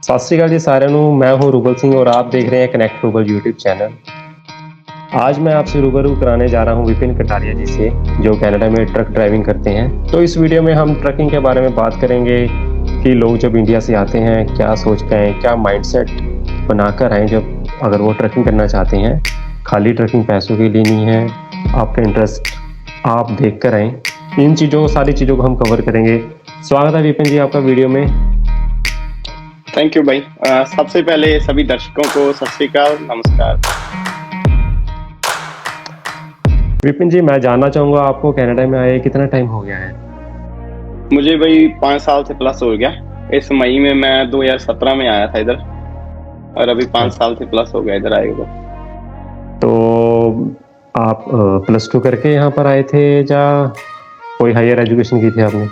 ਸਤਿ ਸ਼੍ਰੀ अकाल जी सारे मैं हूं रूबल सिंह और आप देख रहे हैं कनेक्ट रूबल यूट्यूब चैनल। आज मैं आपसे रूबरू कराने जा रहा हूं विपिन कटारिया जी से, जो कनाडा में ट्रक ड्राइविंग करते हैं। तो इस वीडियो में हम ट्रकिंग के बारे में बात करेंगे कि लोग जब इंडिया से आते हैं क्या सोचते हैं, क्या माइंडसेट बनाकर आए जब अगर वो ट्रकिंग करना चाहते हैं। खाली ट्रकिंग पैसों के लिए नहीं है, आपका इंटरेस्ट आप देख कर आए। इन सारी चीज़ों को हम कवर करेंगे। स्वागत है विपिन जी आपका वीडियो में। थैंक यू भाई। सबसे पहले सभी दर्शकों को सत श्री अकाल, नमस्कार। विपिन जी, मैं जानना चाहूंगा आपको कनाडा में आए कितना टाइम हो गया है? मुझे भाई 5 साल से प्लस हो गया। इस मई में मैं 2017 में आया था इधर, और अभी 5 साल से प्लस हो गया इधर आए हुए। तो आप +2 करके यहाँ पर आए थे या कोई हायर एजुकेशन की थी आपने?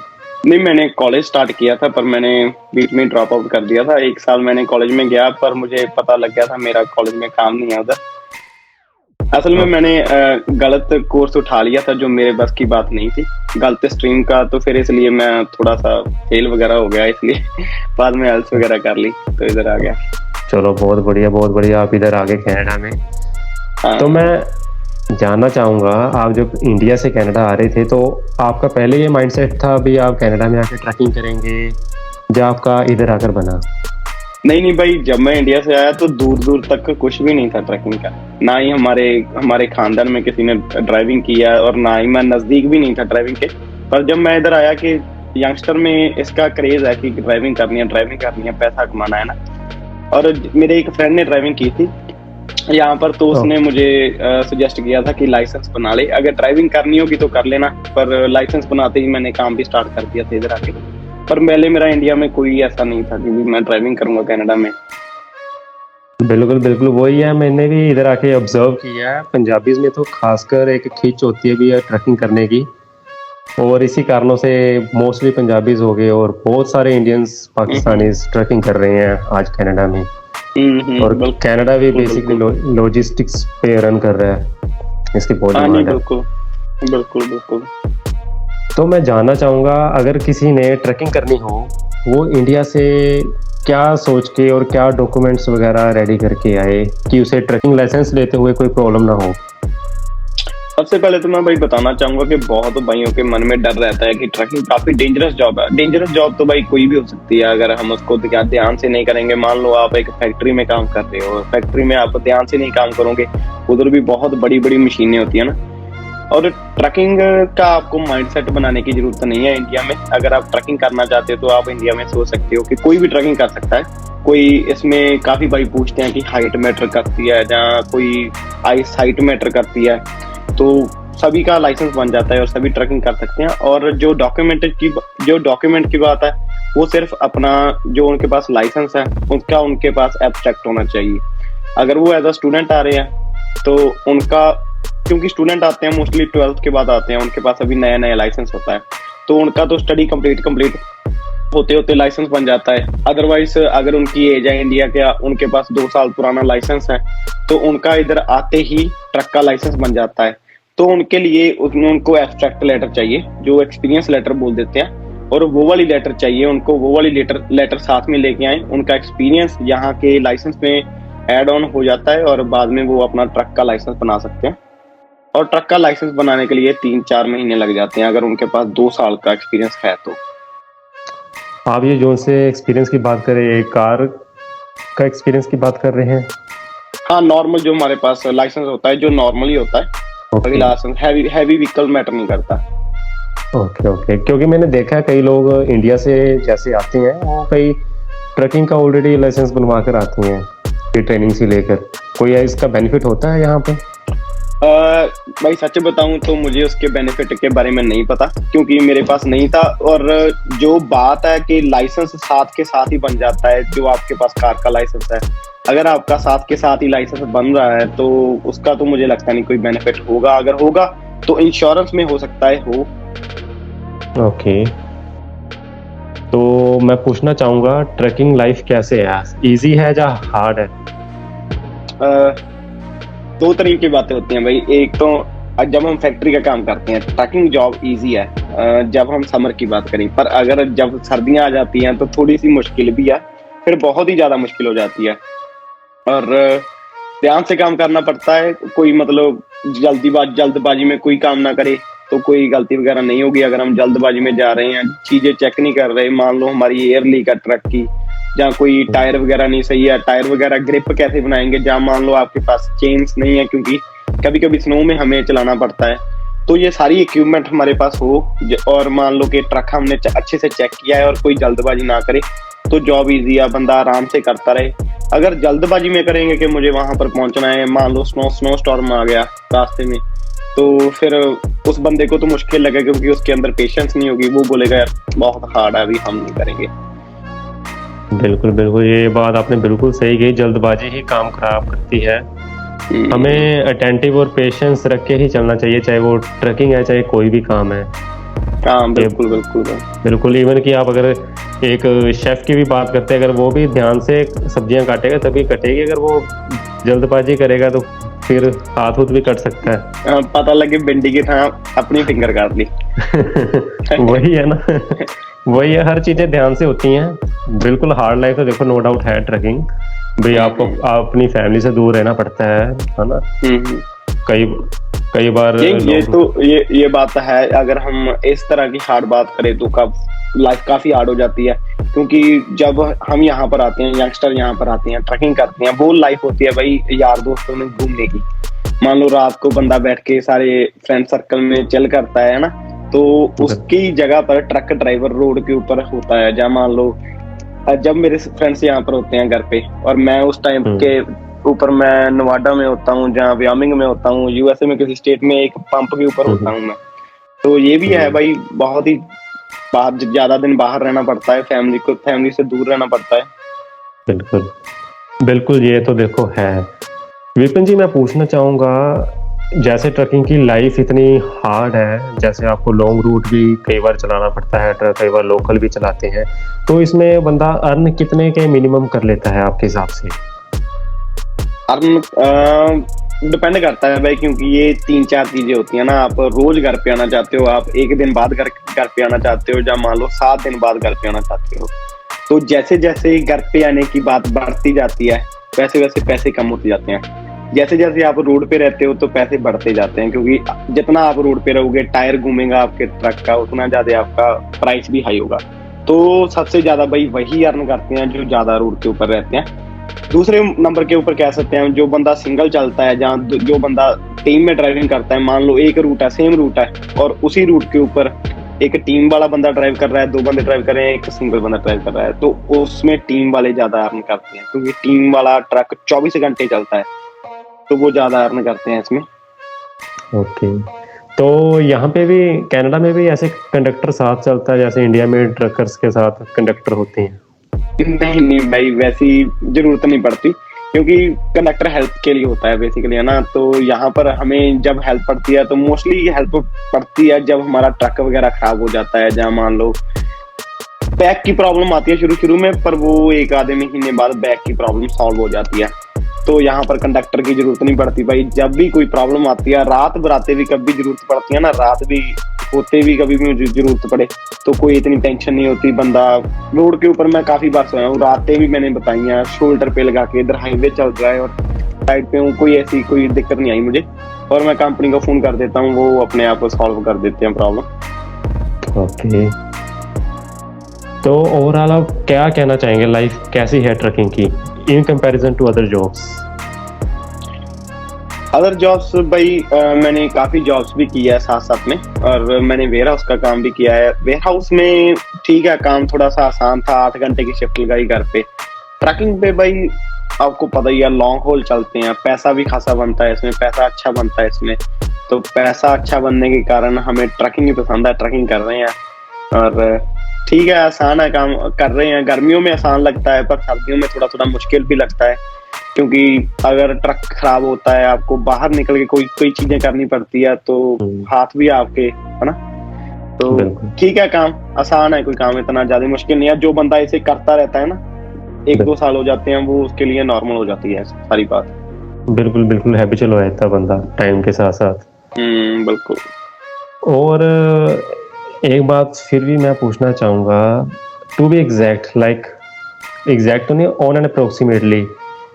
नहीं, मैंने कॉलेज स्टार्ट किया था पर मैंने बीच में ड्रॉप आउट कर दिया था। 1 साल मैंने कॉलेज में गया पर मुझे पता लग गया था मेरा कॉलेज में काम नहीं है उधर। असल में मैंने गलत कोर्स उठा लिया था जो मेरे बस की बात नहीं थी, गलत स्ट्रीम का। तो फिर इसलिए मैं थोड़ा सा फेल वगैरह हो गया, इसलिए बाद में हेल्थ वगैरह कर ली तो इधर आ गया। चलो बहुत बढ़िया, आप इधर आ गए कनाडा में। तो मैं जानना चाहूँगा, आप जब इंडिया से कनाडा आ रहे थे तो आपका पहले ये माइंडसेट था अभी आप कनाडा में आकर ट्रैकिंग करेंगे, या आपका इधर आकर बना? नहीं भाई, जब मैं इंडिया से आया तो दूर दूर तक कुछ भी नहीं था ट्रैकिंग का। ना ही हमारे खानदान में किसी ने ड्राइविंग किया और ना ही मैं नजदीक भी नहीं था ड्राइविंग के। पर जब मैं इधर आया कि यंगस्टर में इसका क्रेज है कि ड्राइविंग करनी है, पैसा कमाना है ना। और मेरे एक फ्रेंड ने ड्राइविंग की थी यहाँ पर, तो उसने मुझे सजेस्ट किया था कि लाइसेंस बना ले, अगर ड्राइविंग करनी होगी तो कर लेना। पर लाइसेंस बनाते ही मैंने काम भी स्टार्ट कर दिया था इधर आके। पर पहले मेरा इंडिया में कोई ऐसा नहीं था कि मैं ड्राइविंग करूंगा कनाडा में। बिल्कुल वही है, मैंने भी इधर आके ऑब्जर्व किया है। पंजाबीज में तो खासकर एक खींच होती है भी ट्रैकिंग करने की, और इसी कारणों से मोस्टली पंजाबीज हो गए और बहुत सारे इंडियंस पाकिस्तानीज ट्रैकिंग कर रहे हैं आज कनाडा में। और कनाडा भी बेसिकली लॉजिस्टिक्स पे रन कर रहा है, इसकी बहुत डिमांड है। बिल्कुल। तो मैं जानना चाहूँगा, अगर किसी ने ट्रैकिंग करनी हो वो इंडिया से क्या सोच के और क्या डॉक्यूमेंट्स वगैरह रेडी करके आए कि उसे ट्रैकिंग लाइसेंस लेते हुए कोई प्रॉब्लम ना हो? सबसे पहले तो मैं भाई बताना चाहूंगा कि बहुत भाइयों के मन में डर रहता है कि ट्रैकिंग काफी डेंजरस जॉब है। डेंजरस जॉब तो भाई कोई भी हो सकती है अगर हम उसको ध्यान से नहीं करेंगे। मान लो आप एक फैक्ट्री में काम कर रहे हो, फैक्ट्री में आप ध्यान से नहीं काम करोगे, उधर भी बहुत बड़ी बड़ी मशीनें होती है ना। और ट्रकिंग का आपको माइंडसेट बनाने की जरूरत नहीं है इंडिया में। अगर आप ट्रकिंग करना चाहते हो तो आप इंडिया में सोच सकते हो कि कोई भी ट्रकिंग कर सकता है। कोई इसमें काफी भाई पूछते हैं कि हाइट मैटर करती है या कोई आइस हाइट मैटर करती है, तो सभी का लाइसेंस बन जाता है और सभी ट्रकिंग कर सकते हैं। और जो डॉक्यूमेंट की बात है वो सिर्फ अपना जो उनके पास लाइसेंस है उसका उनके पास एब्स्ट्रैक्ट होना चाहिए। अगर वो एज अ स्टूडेंट आ रहे हैं तो उनका, क्योंकि स्टूडेंट आते हैं मोस्टली 12th के बाद आते हैं, उनके पास अभी नया लाइसेंस होता है, तो उनका तो स्टडी कंप्लीट होते लाइसेंस बन जाता है। अदरवाइज अगर उनकी एज है इंडिया के, उनके पास 2 साल पुराना लाइसेंस है, तो उनका इधर आते ही ट्रक का लाइसेंस बन जाता है। तो उनके लिए उनको एब्स्ट्रैक्ट लेटर चाहिए, जो एक्सपीरियंस लेटर बोल देते हैं, और वो वाली लेटर चाहिए उनको। वो वाली लेटर साथ में लेके आए, उनका एक्सपीरियंस यहाँ के लाइसेंस में ऐड ऑन हो जाता है और बाद में वो अपना ट्रक का लाइसेंस बना सकते हैं। और ट्रक का लाइसेंस बनाने के लिए 3-4 महीने लग जाते हैं अगर उनके पास 2 साल का एक्सपीरियंस है तो। आप ये जो से एक्सपीरियंस की बात कर रहे हैं, कार का एक्सपीरियंस की बात कर रहे हैं? हाँ, नॉर्मल जो हमारे पास लाइसेंस होता है, जो नॉर्मली होता है, लाइसेंस हैवी व्हीकल मैटर नहीं करता। ओके, क्योंकि मैंने देखा है कई लोग इंडिया से जैसे आते हैं वो कई ट्रकिंग का ऑलरेडी लाइसेंस बनवा कर आते हैं ट्रेनिंग से लेकर। कोई इसका बेनिफिट होता है यहाँ पे? भाई सच बताऊं तो मुझे उसके बेनिफिट के बारे में नहीं पता, क्योंकि मेरे पास नहीं था। और जो बात है कि लाइसेंस साथ के साथ ही बन जाता है, जो आपके पास कार का लाइसेंस है, अगर आपका साथ के साथ ही लाइसेंस बन रहा है तो उसका तो मुझे लगता नहीं कोई बेनिफिट होगा। अगर होगा तो इंश्योरेंस में हो सकता है हो। ओके, तो मैं पूछना चाहूंगा ट्रैकिंग लाइफ कैसे है, इजी है या हार्ड है? 2 तरह की बातें होती हैं भाई। एक तो जब हम फैक्ट्री का काम करते हैं ट्रकिंग जॉब इजी है, जब हम समर की बात करें। पर अगर जब सर्दियां आ जाती हैं तो थोड़ी सी मुश्किल भी है। फिर बहुत ही ज्यादा मुश्किल हो जाती है। और ध्यान से काम करना पड़ता है, कोई मतलब जल्दबाजी में कोई काम ना करे तो कोई गलती वगैरह नहीं होगी। अगर हम जल्दबाजी में जा रहे हैं, चीजें चेक नहीं कर रहे, मान लो हमारी एयर लीक है ट्रक की, जहाँ कोई टायर वगैरह नहीं सही है, टायर वगैरह ग्रिप कैसे बनाएंगे, जहाँ मान लो आपके पास चेन्स नहीं है, क्योंकि कभी कभी स्नो में हमें चलाना पड़ता है। तो ये सारी इक्विपमेंट हमारे पास हो और मान लो कि ट्रक हमने अच्छे से चेक किया है और कोई जल्दबाजी ना करे तो जॉब इजी है, बंदा आराम से करता रहे। अगर जल्दबाजी में करेंगे कि मुझे वहां पर पहुंचना है, मान लो स्नो स्टॉर्म आ गया रास्ते में, तो फिर उस बंदे को तो मुश्किल लगेगा क्योंकि उसके अंदर पेशेंस नहीं होगी, वो बोलेगा यार बहुत हार्ड है, अभी हम नहीं करेंगे। बिल्कुल बिल्कुल, ये बात आपने बिल्कुल सही कही, जल्दबाजी ही काम खराब करती है। हमें अटेंटिव और पेशेंस रख के ही चलना चाहिए, चाहे वो ट्रकिंग है चाहे कोई भी काम है। हाँ बिल्कुल बिल्कुल बिल्कुल। इवन कि आप अगर एक शेफ की भी बात करते हैं, अगर वो भी ध्यान से सब्जियां काटेगा तभी कटेगी, अगर वो जल्दबाजी करेगा तो फिर हाथ भी कट सकता है। पता लगे भिंडी की ठां अपनी फिंगर काट ली। वही है ना, वही है, हर चीजें ध्यान से होती हैं। बिल्कुल हार्ड लाइफ तो देखो नो डाउट है ट्रकिंग भाई, आपको अपनी फैमिली से दूर रहना पड़ता है ना। कई बार ये बात है। अगर हम इस तरह की हार्ड बात करें तो लाइफ काफी हार्ड हो जाती है, क्योंकि जब हम यहाँ पर आते हैं, यंगस्टर यहाँ पर आते हैं, ट्रकिंग करते हैं, वो लाइफ होती है भाई यार दोस्तों में घूमने की। मान लो रात को बंदा बैठ के सारे फ्रेंड सर्कल में चिल करता है ना, तो उसकी जगह पर ट्रक ड्राइवर रोड के ऊपर होता है। जहाँ मान लो जब मेरे फ्रेंड्स यहाँ पर होते हैं घर पे और मैं उस टाइम के ऊपर मैं नवाडा में होता हूँ, जहाँ व्यामिंग में होता हूँ, यूएसए में किसी स्टेट में एक पंप के ऊपर होता हूँ मैं, तो ये भी है भाई, बहुत ही ज्यादा दिन बाहर रहना पड़ता है, फैमिली से दूर रहना पड़ता है। बिल्कुल बिल्कुल, ये तो देखो है। विपिन जी, मैं पूछना चाहूंगा, जैसे ट्रकिंग की लाइफ इतनी हार्ड है, जैसे आपको लॉन्ग रूट भी कई बार चलाना पड़ता है, ट्रक कई बार लोकल भी चलाते हैं, तो इसमें बंदा अर्न कितने के मिनिमम कर लेता है आपके हिसाब से? अर्न डिपेंड करता है भाई, क्योंकि ये 3-4 चीजें होती है ना। आप रोज घर पे आना चाहते हो, आप एक दिन बाद घर पे आना चाहते हो, या मान लो 7 दिन बाद घर पे आना चाहते हो, तो जैसे जैसे घर पे आने की बात बढ़ती जाती है वैसे वैसे पैसे कम होते जाते हैं। जैसे जैसे आप रोड पे रहते हो तो पैसे बढ़ते जाते हैं, क्योंकि जितना आप रोड पे रहोगे, टायर घूमेगा आपके ट्रक का, उतना ज्यादा आपका प्राइस भी हाई होगा। तो सबसे ज्यादा भाई वही अर्न करते हैं जो ज्यादा रोड के ऊपर रहते हैं। दूसरे नंबर के ऊपर कह सकते हैं जो बंदा सिंगल चलता है, जहाँ जो बंदा टीम में ड्राइविंग करता है, मान लो एक रूट है, सेम रूट है, और उसी रूट के ऊपर एक टीम वाला बंदा ड्राइव कर रहा है, 2 बंदे ड्राइव कर रहे हैं, एक सिंगल बंदा ड्राइव कर रहा है, तो उसमें टीम वाले ज्यादा अर्न करते हैं, क्योंकि टीम वाला ट्रक 24 घंटे चलता है, तो वो ज्यादा अर्न करते हैं इसमें। ओके, तो यहाँ पे भी कनाडा में भी ऐसे कंडक्टर साथ चलता है जैसे इंडिया में ट्रकर्स के साथ कंडक्टर होते हैं? नहीं भाई, वैसी जरूरत नहीं पड़ती, क्योंकि कंडक्टर हेल्प के लिए होता है बेसिकली, है ना। तो यहाँ पर हमें जब हेल्प पड़ती है तो मोस्टली हेल्प पड़ती है जब हमारा ट्रक वगैरह खराब हो जाता है, जहाँ मान लो बैक की प्रॉब्लम आती है शुरू में, पर वो 1-आधे महीने बाद बैक की प्रॉब्लम सॉल्व हो जाती है। तो यहाँ पर कंडक्टर की जरूरत नहीं पड़ती भाई। जब भी कोई प्रॉब्लम आती है, रात बराते भी कभी जरूरत पड़ती है ना, रात भी होते भी कभी भी जरूरत पड़े, तो कोई इतनी टेंशन नहीं होती। बंदा रोड के ऊपर मैं काफी बार सोया हूँ, रातें भी मैंने बताई हैं, शोल्डर पे लगा के, इधर हाईवे चल रहा है और साइड पे हूँ, कोई दिक्कत नहीं आई मुझे, और मैं कंपनी को फोन कर देता हूँ, वो अपने आप सॉल्व कर देते हैं प्रॉब्लम। ओके, तो ओवरऑल आप क्या कहना चाहेंगे, लाइफ कैसी है ट्रकिंग की in comparison to other jobs? Other jobs भाई, मैंने काफी जॉब्स भी किया है साथ साथ में, और मैंने वेयर हाउस का काम भी किया है। वेयर हाउस में ठीक है, काम थोड़ा सा आसान था, 8 घंटे की शिफ्ट लगाई घर पे। ट्रकिंग पे भाई आपको पता ही है, लॉन्ग हॉल चलते हैं, पैसा भी खासा बनता है इसमें, पैसा अच्छा बनता है इसमें। तो पैसा अच्छा बनने के कारण हमें ट्रकिंग ही पसंद है, ट्रकिंग कर रहे हैं। और ठीक है, आसान है, काम कर रहे हैं। गर्मियों में आसान लगता है, पर सर्दियों में थोड़ा थोड़ा मुश्किल भी लगता है, क्योंकि अगर ट्रक खराब होता है, आपको बाहर निकल के कोई चीजें करनी पड़ती है, तो हाथ भी आपके, है ना। तो ठीक है, काम आसान है, कोई काम इतना ज्यादा मुश्किल नहीं है। जो बंदा इसे करता रहता है ना, 1-2 साल हो जाते हैं, वो उसके लिए नॉर्मल हो जाती है सारी बात। बिल्कुल बिल्कुल, हैबिचुअल हो जाता है बंदा टाइम के साथ साथ। बिल्कुल। और एक बात फिर भी मैं पूछना चाहूंगा, to be exact, like exact तो नहीं, ऑन एन अप्रोक्सीमेटली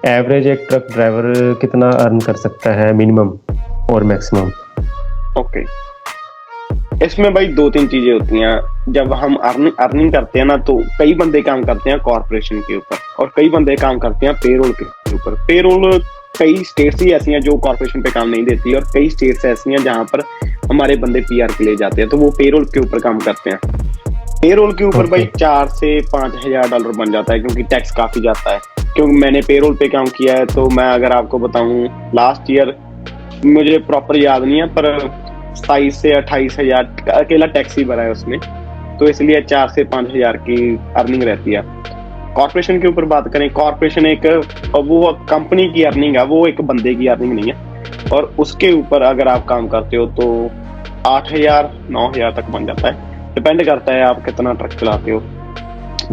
एवरेज एक ट्रक ड्राइवर कितना अर्न कर सकता है मिनिमम और मैक्सिमम? ओके, इसमें भाई 2-3 चीजें होती हैं। जब हम अर्निंग करते हैं ना, तो कई बंदे काम करते हैं कॉर्पोरेशन के ऊपर और कई बंदे काम करते हैं पेरोल के ऊपर। पेरोल कई स्टेट्स ही ऐसी हैं जो कॉर्पोरेशन पे काम नहीं देती और कई स्टेट्स ऐसी हैं जहां पर हमारे बंदे पीआर के लिए जाते हैं, तो वो पेरोल के ऊपर काम करते हैं। पेरोल के ऊपर भाई 4 से 5 हजार डॉलर बन जाता है, क्योंकि टैक्स काफी जाता है। क्योंकि मैंने पेरोल पे काम किया है, तो मैं अगर आपको बताऊं, लास्ट ईयर मुझे प्रॉपर याद नहीं है, पर 27 से 28 हजार अकेला टैक्स ही भरा है उसमें, तो इसलिए 4 से 5 हजार की अर्निंग रहती है। कॉर्पोरेशन के ऊपर बात करें, कॉर्पोरेशन एक वो कंपनी की अर्निंग है, वो एक बंदे की अर्निंग नहीं है। और उसके ऊपर अगर आप काम करते हो तो 8,000 9,000 तक बन जाता है, डिपेंड करता है आप कितना ट्रक चलाते हो।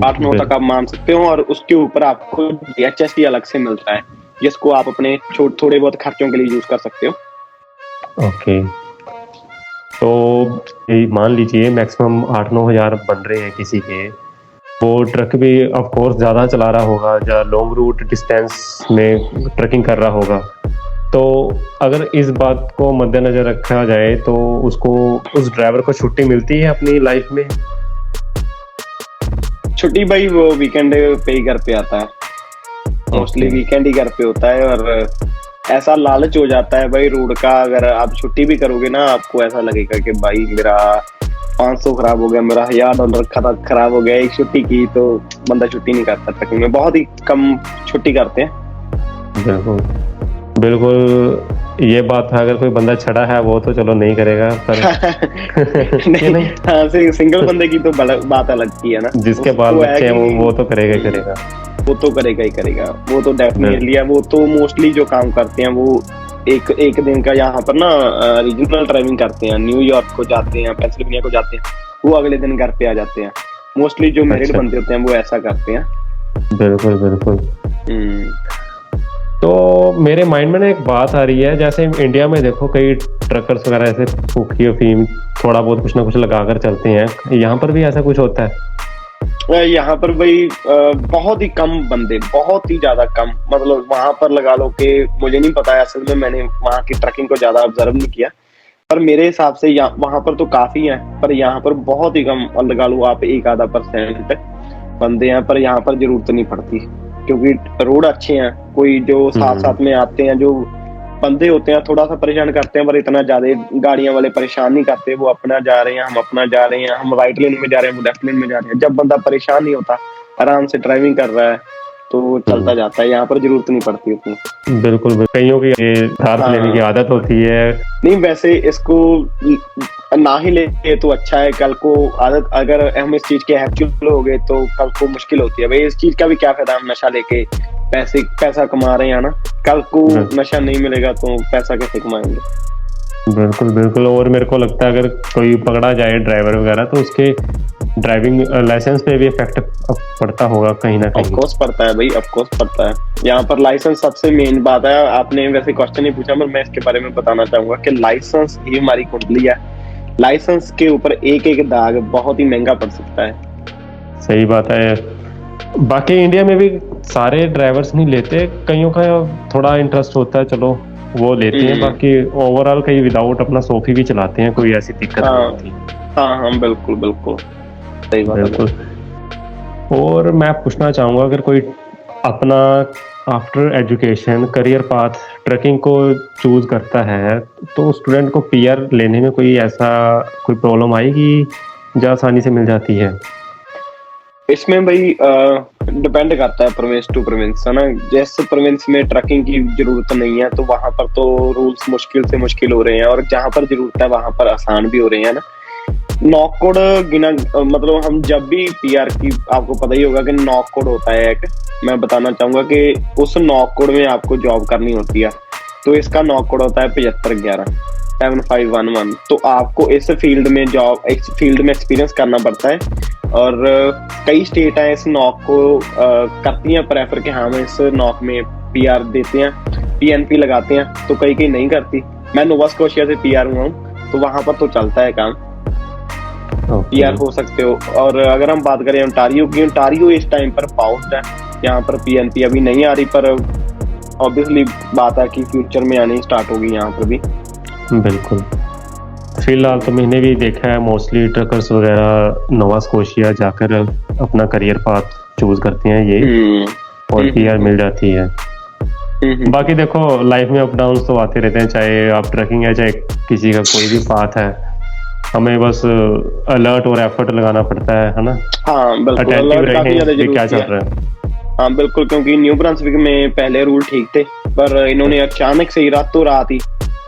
8-9 तक आप मान सकते हो। और उसके ऊपर आपको HST अलग से मिलता है, जिसको आप अपने थोड़े बहुत खर्चों के लिए यूज कर सकते हो। ओके, तो मान लीजिए मैक्सिमम 8-9 हजार बन रहे हैं किसी के, वो ट्रक भी ऑफ कोर्स ज़्यादा चला रहा होगा या लॉन्ग रूट डिस्टेंस में ट्रकिंग कर रहा होगा, तो अगर इस बात को मद्देनजर रखा जाए तो उसको, उस ड्राइवर को छुट्टी मिलती है अपनी लाइफ में? छुट्टी भाई वो वीकेंड पे ही घर पे आता है, मोस्टली वीकेंड ही घर पे होता है। और ऐसा लालच हो जाता है भाई रोड का, अगर आप छुट्टी भी करोगे ना, आपको ऐसा लगेगा कि भाई मेरा 500 खराब हो गया, मेरा $1000 खराब हो गया एक छुट्टी की, तो बंदा छुट्टी नहीं करता ट्रकिंग में, बहुत ही कम छुट्टी करते हैं। बिल्कुल बिल्कुल, ये बात है। अगर कोई बंदा छड़ा है वो तो चलो नहीं करेगा, पर नहीं, हाँ, सिंगल बंदे की तो बात अलग की है ना, जिसके बाल बच्चे हैं वो तो करेगा ही करेगा, वो तो करेगा ही करेगा, वो तो डेफिनेटली है। वो तो मोस्टली जो काम करते हैं वो एक दिन का यहाँ पर ना रीजनल ड्राइविंग करते हैं, न्यूयॉर्क को जाते हैं, पेंसिल्वेनिया को जाते हैं, वो अगले दिन घर पे आ जाते हैं। मोस्टली जो मैरिड बंदे होते हैं वो ऐसा करते हैं। बिल्कुल बिल्कुल। तो मेरे माइंड में ना एक बात आ रही है, जैसे इंडिया में देखो कई ट्रकर्स वगैरह ऐसे फूकी अफीम थोड़ा बहुत कुछ ना कुछ लगा कर चलते हैं, यहाँ पर भी ऐसा कुछ होता है? यहाँ पर भाई बहुत ही कम बंदे, बहुत ही ज्यादा कम, मतलब वहां पर लगा लो कि मुझे नहीं पता है, असल में मैंने वहां की ट्रकिंग को ज्यादा ऑब्जर्व नहीं किया, पर मेरे हिसाब से वहां पर तो काफी है, पर यहाँ पर बहुत ही कम, लगा लो आप 1-आधा% बंदे हैं। पर यहाँ पर जरूरत नहीं पड़ती, क्योंकि रोड अच्छे हैं। कोई जो साथ में आते हैं, जो बंदे होते हैं थोड़ा सा परेशान करते हैं, पर इतना ज्यादा गाड़ियां वाले परेशान नहीं करते। वो अपना जा रहे हैं, हम अपना जा रहे हैं, हम राइट लेन में जा रहे हैं, वो लेफ्ट लेन में जा रहे हैं। जब बंदा परेशान नहीं होता, आराम से ड्राइविंग कर रहा है, तो चलता जाता है, यहाँ पर जरूरत नहीं पड़ती उतनी। बिल्कुल, कईयों की साथ लेने की आदत होती है। नहीं, वैसे इसको ना ही ले तो अच्छा है। कल को आदत, अगर हम इस चीज के हैबिचुअल हो गए तो कल को मुश्किल होती है भाई। इस चीज का भी क्या फायदा, हम नशा लेके पैसा कमा रहे हैं ना, कल को नशा नहीं मिलेगा तो पैसा कैसे कमाएंगे। बिल्कुल बिल्कुल। और मेरे को लगता है अगर कोई पकड़ा जाए ड्राइवर वगैरह, तो उसके ड्राइविंग लाइसेंस पे भी इफेक्ट पड़ता होगा कहीं ना कहीं। ऑफ कोर्स पड़ता है भाई, ऑफ कोर्स पड़ता है। यहाँ पर लाइसेंस सबसे मेन बात है। आपने वैसे क्वेश्चन नहीं पूछा, पर मैं इसके बारे में बताना चाहूंगा कि लाइसेंस ही हमारी कुंडली है। लाइसेंस के ऊपर एक दाग बहुत ही महंगा पड़ सकता है। सही बात है। बाकी इंडिया में भी सारे ड्राइवर्स नहीं लेते, कईयों का थोड़ा इंटरेस्ट होता है, चलो वो लेते हैं। बाकी ओवरऑल कई विदाउट अपना सोफी भी चलाते हैं, कोई ऐसी दिक्कत नहीं होती। हाँ, बिल्कुल बिल्कुल सही बात है। बिल्कुल। और मैं पूछना चाहूंगा, अगर कोई अपना after education career path trucking को चूज करता है, तो स्टूडेंट को पीआर लेने में कोई प्रॉब्लम आएगी जो आसानी से मिल जाती है? इसमें भाई डिपेंड करता है प्रोविंस टू प्रोविंस, है ना। जैसे प्रोविंस में ट्रकिंग की जरूरत नहीं है, तो वहां पर तो रूल्स मुश्किल से मुश्किल हो रहे हैं, और जहां पर जरूरत है वहां पर आसान भी हो रहे हैं ना। नॉक कोड मतलब हम जब भी पीआर की, आपको पता ही होगा कि नॉक कोड होता है एक, मैं बताना चाहूंगा कि उस नॉक कोड में आपको जॉब करनी होती है। तो इसका नॉक कोड होता है 7511-7511। तो आपको इस फील्ड में एक्सपीरियंस करना पड़ता है। और कई स्टेट हैं इस नॉक को करती हैं प्रेफर कि हाँ, हम इस नॉक में पीआर देते हैं, पीएनपी लगाते हैं। तो कई नहीं करती। मैं नोवा स्कोशिया से पीआर हुआ हूँ, तो वहां पर तो चलता है काम, पीआर हो सकते हो। और अगर हम बात करें ओंटारियो की, ओंटारियो इस टाइम पर पाउस्ड है, यहाँ पर पीएनपी अभी नहीं आ रही, पर ऑब्वियसली बात है कि फ्यूचर में आनी स्टार्ट होगी यहाँ पर भी। बिल्कुल। फिलहाल तो मैंने भी देखा है मोस्टली ट्रकर्स वगैरह नोवा स्कोशिया जाकर अपना करियर पाथ चूज करते हैं ये, और पीआर मिल जाती है। बाकी देखो लाइफ में अप डाउन तो आते रहते हैं, चाहे आप ट्रकिंग है चाहे किसी का कोई भी पाथ है, हमें बस अलर्ट और एफर्ट लगाना पड़ता है ना। हाँ बिल्कुल, अलर्ट काफी ज्यादा जरूरी है। क्या चल रहा है? हाँ बिल्कुल, क्योंकि न्यू ब्रांसविक में पहले रूल ठीक थे, पर इन्होंने अचानक से ही रातों रात ही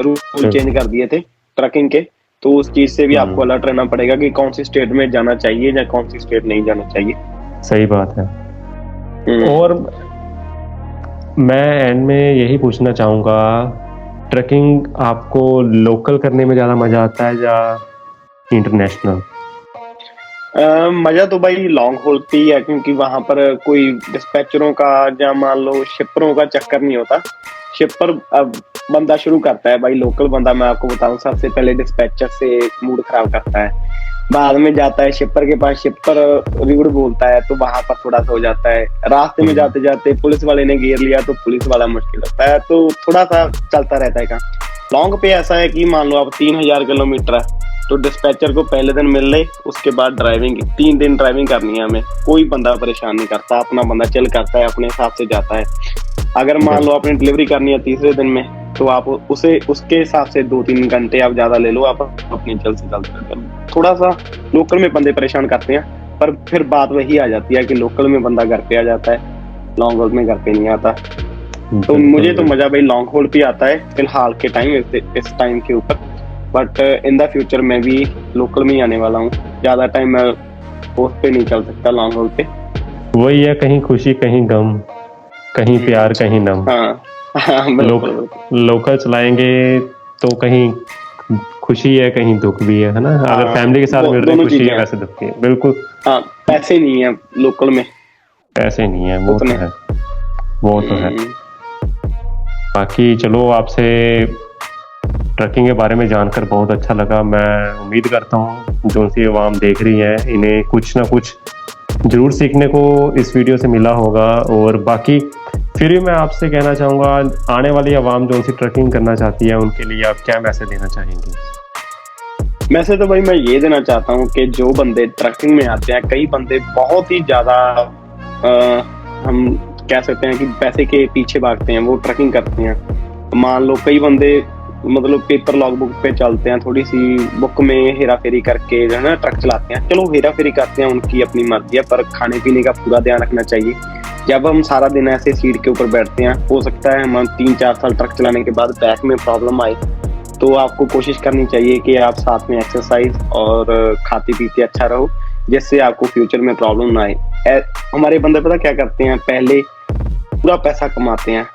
रूल चेंज कर दिए थे ट्रकिंग के। तो उस चीज से भी आपको अलर्ट रहना पड़ेगा कि कौन सी स्टेट में जाना चाहिए या कौन सी स्टेट नहीं जाना चाहिए। सही बात है। और मैं एंड में यही पूछना चाहूंगा, ट्रकिंग आपको लोकल करने में ज्यादा मजा आता है या इंटरनेशनल? मजा तो भाई लॉन्ग होल पे ही है, क्योंकि वहां पर कोई डिस्पैचरों का या मान लो शिपरों का चक्कर नहीं होता। शिपर अब बंदा शुरू करता है भाई, लोकल बंदा मैं आपको बताऊं, सबसे पहले डिस्पैचर से मूड खराब करता है, बाद में जाता है शिपर के पास, शिपर रूड बोलता है तो वहां पर थोड़ा सा हो जाता है, रास्ते में जाते जाते पुलिस वाले ने घेर लिया तो पुलिस वाला मुश्किल लगता है, तो थोड़ा सा चलता रहता है काम। लॉन्ग पे ऐसा है कि मान लो आप 3000 किलोमीटर है तो डिस्पैचर को पहले दिन मिल ले, उसके बाद ड्राइविंग 3 दिन ड्राइविंग करनी है हमें, कोई बंदा परेशान नहीं करता, अपना बंदा चिल करता है, अपने हिसाब से जाता है। अगर मान लो आपने डिलीवरी करनी है तीसरे दिन में तो आप उसे उसके हिसाब से 2-3 घंटे आप ज्यादा ले लो, आप अपनी जल्द से जल्द। थोड़ा सा लोकल में बंदे परेशान करते हैं, पर फिर बात वही आ जाती है कि लोकल में बंदा घर पे आ जाता है, लॉन्ग होल में घर पे नहीं आता। तो मुझे तो मजा भाई लॉन्ग होल पे आता है फिलहाल के टाइम, इस टाइम के ऊपर, बट इन द फ्यूचर मैं भी लोकल में ही आने वाला हूँ। ज्यादा टाइम मैं पोस्ट पे नहीं चल सकता लॉन्ग होल पे। वही है, कहीं खुशी कहीं गम, कहीं प्यार कहीं नम। लोकल चलाएंगे तो कहीं खुशी है कहीं दुख भी है ना। अगर फैमिली के साथ मिल रही खुशी है वैसे दुख है। बिल्कुल। पैसे नहीं है लोकल में, पैसे नहीं है, वो तो है, वो तो है। बाकी चलो, आपसे ट्रकिंग के बारे में जानकर बहुत अच्छा लगा। मैं उम्मीद करता हूँ जो सी आवाम देख रही है इन्हें कुछ ना कुछ जरूर सीखने को इस वीडियो से मिला होगा। और बाकी फिर भी मैं आपसे कहना चाहूँगा, आने वाली आवाम जो सी ट्रकिंग करना चाहती है उनके लिए आप क्या मैसेज देना चाहेंगे? मैसेज तो भाई मैं ये देना चाहता हूँ कि जो बंदे ट्रकिंग में आते हैं, कई बंदे बहुत ही ज्यादा हम कह सकते हैं कि पैसे के पीछे भागते हैं, वो ट्रकिंग करते हैं। मान लो कई बंदे मतलब पेपर लॉग बुक पे चलते हैं, थोड़ी सी बुक में हेरा फेरी करके जो है ना ट्रक चलाते हैं। चलो हेरा फेरी करते हैं, उनकी अपनी मर्जी है, पर खाने पीने का पूरा ध्यान रखना चाहिए। जब हम सारा दिन ऐसे सीट के ऊपर बैठते हैं, हो सकता है हम 3-4 साल ट्रक चलाने के बाद बैक में प्रॉब्लम आए, तो आपको कोशिश करनी चाहिए कि आप साथ में एक्सरसाइज और खाते पीते अच्छा रहो, जिससे आपको फ्यूचर में प्रॉब्लम ना आए। हमारे बंदे पता क्या करते हैं, पहले पूरा पैसा कमाते हैं,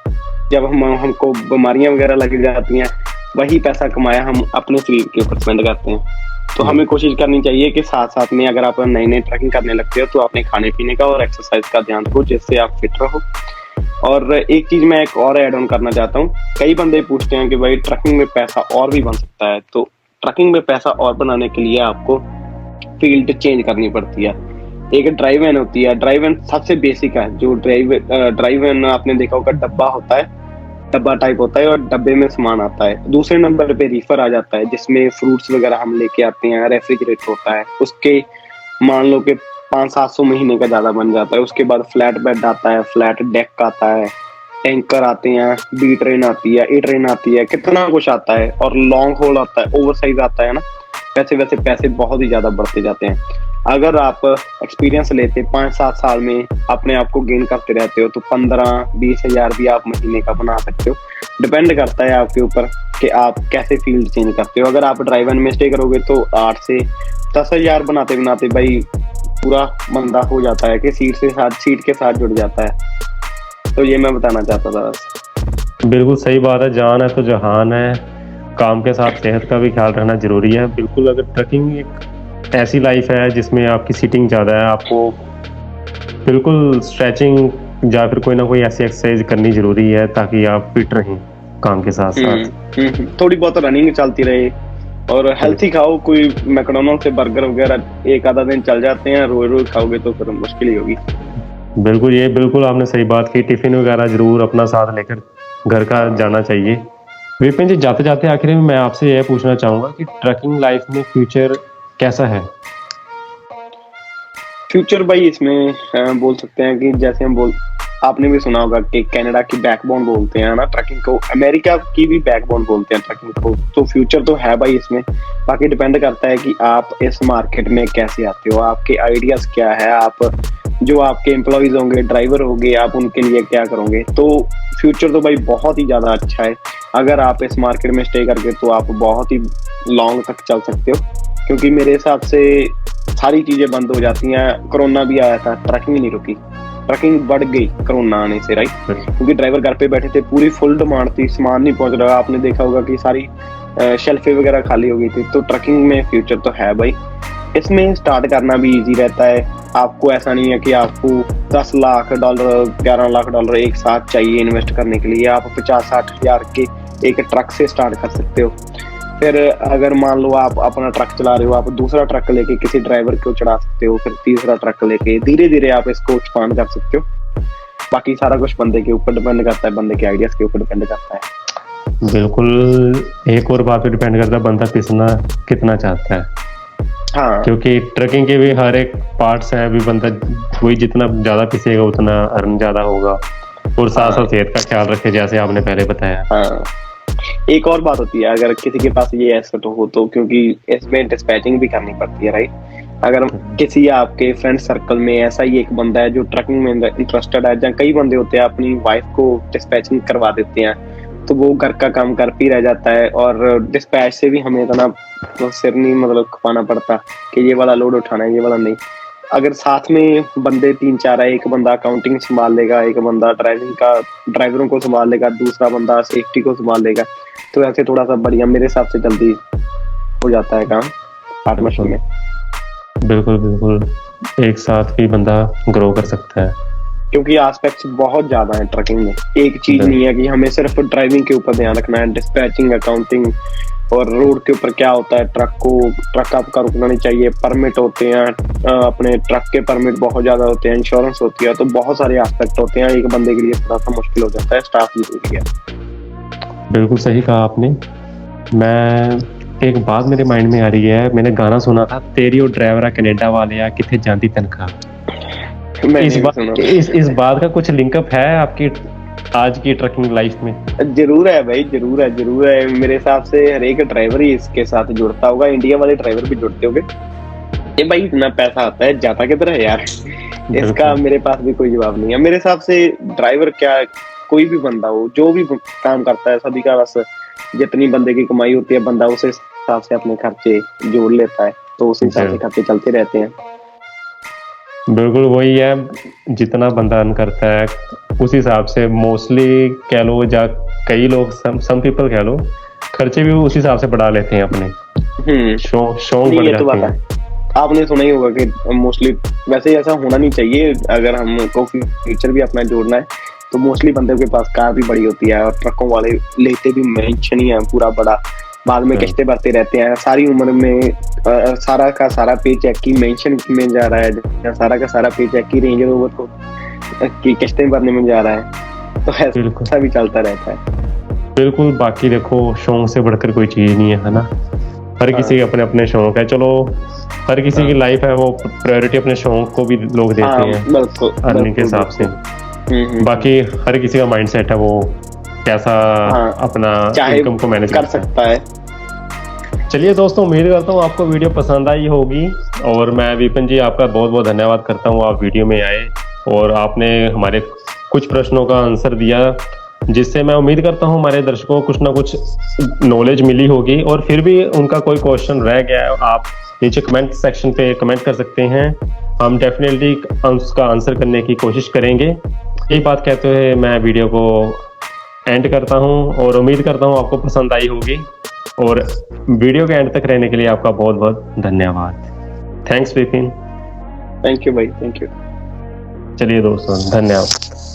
जब हमको बीमारियां वगैरह लग जाती हैं, वही पैसा कमाया हम अपने शरीर के ऊपर स्पेंड करते हैं। तो हमें कोशिश करनी चाहिए कि साथ साथ में अगर आप नई नई ट्रैकिंग करने लगते हो तो अपने खाने पीने का और एक्सरसाइज का ध्यान रखो, जिससे आप फिट रहो। और एक चीज मैं एक और ऐड ऑन करना चाहता हूँ, कई बंदे पूछते हैं कि भाई ट्रकिंग में पैसा और भी बन सकता है। तो ट्रकिंग में पैसा और बनाने के लिए आपको फील्ड चेंज करनी पड़ती है। एक ड्राइव वैन होती है, ड्राइव वैन सबसे बेसिक है। जो ड्राइव वैन आपने देखा होगा, डब्बा होता है, डब्बा टाइप होता है और डब्बे में सामान आता है। दूसरे नंबर पे रीफर आ जाता है, जिसमें फ्रूट्स वगैरह हम लेके आते हैं। रेफ्रिजरेटर होता है, उसके मान लो कि 500-700 महीने का ज्यादा बन जाता है। उसके बाद फ्लैट बेड आता है, फ्लैट डेक आता है, टैंकर आते हैं, बी ट्रेन आती है, ए ट्रेन आती है, कितना कुछ आता है। और लॉन्ग होल आता है, ओवर साइज आता है ना। वैसे वैसे पैसे बहुत ही ज्यादा बढ़ते जाते हैं। अगर आप एक्सपीरियंस लेते 5-7 साल में अपने आप को गेन करते रहते हो, तो 15-20 हजार भी आप महीने का बना सकते हो। डिपेंड करता है आपके ऊपर कि आप कैसे फील्ड चेंज करते हो। अगर आप ड्राइवर में स्टे करोगे तो 8 से 10 हजार बनाते बनाते भाई पूरा बंदा हो जाता है कि सीट के साथ जुड़ जाता है। तो ये मैं बताना चाहता था। बिल्कुल सही बात है, जान है तो जहान है। काम के साथ सेहत का भी ख्याल रखना जरूरी है। बिल्कुल, अगर ट्रकिंग एक ऐसी लाइफ है जिसमें आपकी सीटिंग ज़्यादा है, आपको बिल्कुल स्ट्रेचिंग या फिर कोई ना कोई ऐसी एक्सरसाइज करनी जरूरी है ताकि आप फिट रहें काम के साथ साथ। थोड़ी बहुत रनिंग चलती रहे और हेल्थी खाओ। कोई मैकडोनल्ड से बर्गर वगैरह एक आधा दिन चल जाते हैं, रोज रोज खाओगे तो फिर मुश्किल ही होगी। बिल्कुल, ये बिल्कुल आपने सही बात की। टिफिन वगैरह जरूर अपना साथ लेकर घर का जाना चाहिए। विपिन जी, जाते जाते आखिर में मैं आपसे यह पूछना चाहूंगा कि ट्रकिंग लाइफ में फ्यूचर कैसा है? फ्यूचर भाई इसमें बोल सकते हैं कि जैसे आपने भी सुना होगा कि कनाडा की बैकबोन बोलते हैं ना ट्रकिंग को, अमेरिका की भी बैकबोन बोलते हैं ट्रकिंग को। तो फ्यूचर तो है भाई इसमें। बाकी डिपेंड करता है कि आप इस मार्केट में कैसे आते हो, आपके आइडियाज क्या है, आप जो आपके एम्प्लॉयज होंगे, ड्राइवर होंगे, आप उनके लिए क्या करोगे। तो फ्यूचर तो भाई बहुत ही ज्यादा अच्छा है। अगर आप इस मार्केट में स्टे करके तो आप बहुत ही लॉन्ग तक चल सकते हो, क्योंकि मेरे हिसाब से सारी चीजें बंद हो जाती हैं। कोरोना भी आया था, ट्रकिंग नहीं रुकी, ट्रकिंग बढ़ गई कोरोना आने से, राइट। क्योंकि ड्राइवर घर पे बैठे थे, पूरी फुल डिमांड थी, सामान नहीं पहुंच रहा। आपने देखा होगा कि सारी शेल्फे वगैरह खाली हो गई थी। तो ट्रकिंग में फ्यूचर तो है भाई। इसमें स्टार्ट करना भी इजी रहता है। आपको ऐसा नहीं है कि आपको $10 लाख $11 लाख एक साथ चाहिए इन्वेस्ट करने के लिए। आप 50-60 हजार के एक ट्रक से स्टार्ट कर सकते हो। फिर अगर मान लो आप अपना ट्रक चला रहे हो, आप दूसरा ट्रक लेके किसी ड्राइवर को चढ़ा सकते हो, फिर तीसरा ट्रक लेके धीरे धीरे आप इसको एक्सपांड कर सकते हो। बाकी सारा कुछ बंदे के ऊपर डिपेंड करता है, बंदे के आइडियाज के ऊपर डिपेंड करता है। बिल्कुल, एक और बात पे डिपेंड करता है बंदा पिसना कितना चाहता है। हाँ, क्योंकि ट्रकिंग के भी हर एक पार्ट्स हैं, अभी बंदा वही जितना ज्यादा पिसेगा उतना अर्न ज्यादा होगा, और साथ साथ सेहत का ख्याल रखे, जैसे आपने पहले बताया। हाँ। एक और बात होती है, अगर किसी के पास ये एसेट हो तो, क्योंकि इसमें डिस्पैचिंग भी करनी पड़ती है, राइट। अगर किसी आपके फ्रेंड सर्कल में ऐसा ही एक बंदा है जो ट्रकिंग में इंटरेस्टेड है, जहाँ कई बंदे होते हैं अपनी वाइफ को डिस्पैचिंग करवा देते हैं, तो वो घर का काम कर भी रह जाता है, और डिस्पैच से भी हमें इतना सिर नहीं मतलब खपाना पड़ता कि ये वाला लोड उठाना है, ये वाला नहीं। अगर साथ में बंदे 3-4 है, एक बंदा अकाउंटिंग संभाल लेगा, एक बंदा ड्राइवरों को संभाल लेगा, दूसरा बंदा सेफ्टी को संभाल लेगा, तो ऐसे थोड़ा सा बढ़िया मेरे हिसाब से जल्दी हो जाता है काम पार्टनरशिप में। बिल्कुल बिल्कुल, एक साथ भी बंदा ग्रो कर सकता है, क्योंकि एस्पेक्ट्स बहुत ज्यादा है ट्रकिंग में। एक चीज नहीं है कि हमें सिर्फ ड्राइविंग के ऊपर ध्यान रखना है, डिस्पैचिंग, अकाउंटिंग, और रोड के ऊपर क्या होता है, ट्रक आपका रुकना नहीं चाहिए, परमिट होते हैं, अपने ट्रक के परमिट बहुत ज्यादा होते हैं, इंश्योरेंस होती है, तो बहुत सारे एस्पेक्ट होते हैं। एक बंदे के लिए थोड़ा सा मुश्किल हो जाता है, स्टाफ जरूरी है। बिल्कुल सही कहा आपने। मैं एक बात मेरे माइंड में आ रही है, मैंने गाना सुना था, तेरी और ड्राइवर कनेडा वाले आ किथे जाती तनख्वाह। इस बात का कुछ लिंकअप है आपकी आज की ट्रकिंग लाइफ में? जरूर है भाई, जरूर है। मेरे हिसाब से हर एक ड्राइवर ही इसके साथ जुड़ता होगा, इंडिया वाले ड्राइवर भी जुड़ते होंगे। ये भाई इतना पैसा आता है, जाता किधर है यार? इसका मेरे पास भी कोई जवाब नहीं है। मेरे हिसाब से ड्राइवर क्या, कोई भी बंदा हो, जो भी काम करता है, सभी का बस जितनी बंदे की कमाई होती है, बंदा उस हिसाब से अपने खर्चे जोड़ लेता है, तो उस हिसाब से खर्चे चलते रहते हैं। बिल्कुल वही है, जितना बंदा अर्न करता है उस हिसाब से मोस्टली कह लो, या कई लोग सम पीपल कह लो, खर्चे भी उस हिसाब से बढ़ा लेते हैं अपने। शौक बढ़ जाते हैं। आपने सुना ही होगा कि मोस्टली, वैसे ऐसा होना नहीं चाहिए, अगर हमको फ्यूचर भी अपना जोड़ना है तो मोस्टली बंदे के पास कार भी बड़ी होती है, और ट्रकों वाले लेते भी मेंशन ही है पूरा बड़ा, बाद में किस्तें भरते रहते हैं। सारी उम्र में सारा का सारा पे चेक की मेंशन में जा रहा है, सारा का सारा पे चेक की रेंज रोवर को की किस्तें भरने में जा रहा है, तो ऐसा भी चलता रहता है। बिल्कुल, बाकी देखो शौक से बढ़कर कोई चीज नहीं है ना, हर किसी के अपने अपने शौक है। चलो, हर किसी की लाइफ है, वो प्रायोरिटी अपने शौक को भी लोग देते हैं अर्निंग के हिसाब से। बाकी हर किसी का माइंडसेट है, वो कैसा अपना इनकम को मैनेज कर सकता है। चलिए दोस्तों, उम्मीद करता हूँ आपको वीडियो पसंद आई होगी, और मैं विपिन जी आपका बहुत बहुत धन्यवाद करता हूँ, आप वीडियो में आए और आपने हमारे कुछ प्रश्नों का आंसर दिया, जिससे मैं उम्मीद करता हूँ हमारे दर्शकों को कुछ ना कुछ नॉलेज मिली होगी। और फिर भी उनका कोई क्वेश्चन रह गया है, आप नीचे कमेंट सेक्शन पे कमेंट कर सकते हैं, हम डेफिनेटली उसका आंसर करने की कोशिश करेंगे। यही बात कहते हुए मैं वीडियो को एंड करता हूँ, और उम्मीद करता हूँ आपको पसंद आई होगी, और वीडियो के एंड तक रहने के लिए आपका बहुत बहुत धन्यवाद। थैंक्स विपिन। थैंक यू भाई, थैंक यू। चलिए दोस्तों, धन्यवाद।